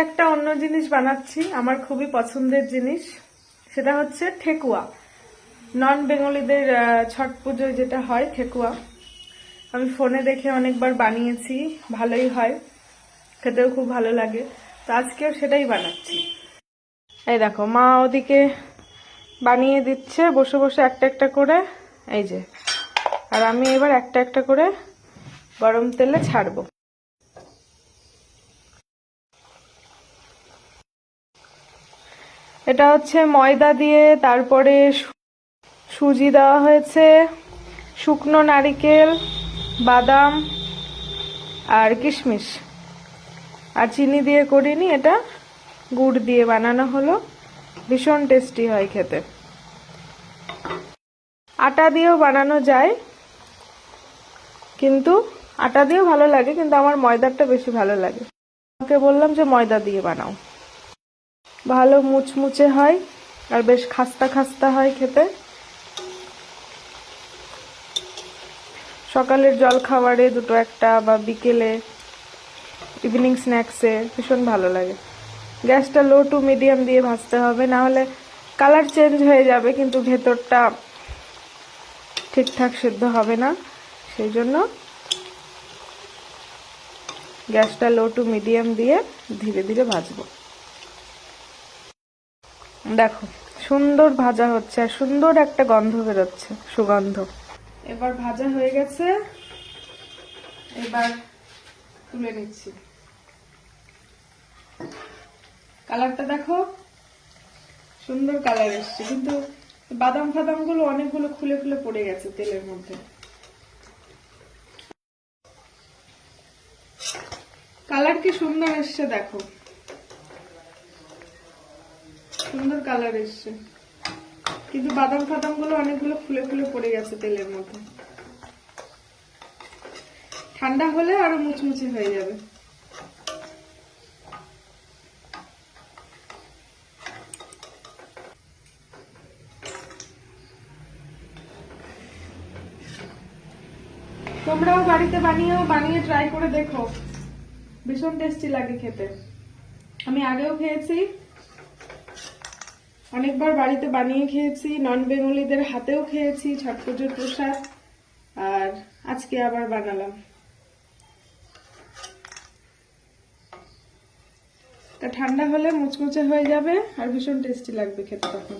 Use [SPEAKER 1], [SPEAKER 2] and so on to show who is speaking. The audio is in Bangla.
[SPEAKER 1] একটা অন্য জিনিস বানাচ্ছি, আমার খুবই পছন্দের জিনিস, সেটা হচ্ছে ঠেকুয়া। নন বেঙ্গলিদের ছট পুজোয় যেটা হয় ঠেকুয়া, আমি ফোনে দেখে অনেকবার বানিয়েছি, ভালোই হয়, খেতেও খুব ভালো লাগে। তো আজকেও সেটাই বানাচ্ছি। এই দেখো, মা ওদিকে বানিয়ে দিচ্ছে বসে বসে একটা একটা করে, এই যে। আর আমি এবার একটা একটা করে গরম তেলে ছাড়বো। এটা হচ্ছে ময়দা দিয়ে, তারপরে সুজি দেওয়া হয়েছে, শুকনো নারিকেল, বাদাম আর কিশমিশ, আর চিনি দিয়ে করিনি, এটা গুড় দিয়ে বানানো হলো। ভীষণ টেস্টি হয় খেতে। আটা দিয়েও বানানো যায়, কিন্তু আটা দিয়েও ভালো লাগে, কিন্তু আমার ময়দারটা বেশি ভালো লাগে। ওকে বললাম যে ময়দা দিয়ে বানাও, ভালো মুচমুচে হয় আর বেশ খাস্তা খাস্তা হয় খেতে। সকালের জল খাবারে দুটো একটা, বা বিকেলে ইভিনিং স্ন্যাক্সে ভীষণ ভালো লাগে। গ্যাসটা লো টু মিডিয়াম দিয়ে ভাজতে হবে, না হলে কালার চেঞ্জ হয়ে যাবে কিন্তু ভেতরটা ঠিকঠাক সিদ্ধ হবে না। সেই জন্য গ্যাসটা লো টু মিডিয়াম দিয়ে ধীরে ধীরে ভাজবো। দেখো সুন্দর ভাজা হচ্ছে আর সুন্দর একটা গন্ধ বেরোচ্ছে, সুগন্ধ। এবার ভাজা হয়ে গেছে, এবার তুলে নিচ্ছি। কালারটা দেখো, সুন্দর কালার এসছে, কিন্তু বাদাম ফাদাম গুলো অনেকগুলো খুলে খুলে পড়ে গেছে তেলের মধ্যে। কালার কি সুন্দর এসছে দেখো, সুন্দর কালার এসছে, কিন্তু বাদাম ফাদাম গুলো অনেকগুলো খুলে খুলে পড়ে গেছে তেলের মধ্যে। ঠান্ডা হলে আরো মুচমুচে হয়ে যাবে। তোমরাও বাড়িতে বানিয়ে ট্রাই করে দেখো, ভীষণ টেস্টি লাগে খেতে। আমি আগেও খেয়েছি, অনেকবার বাড়িতে বানিয়ে খেয়েছি, নন বেঙ্গলিদের হাতেও খেয়েছি ছট পুজোর প্রসাদ, আর আজকে আবার বানালাম। তা ঠান্ডা হলে মুচমুচে হয়ে যাবে আর ভীষণ টেস্টি লাগবে খেতে তখন।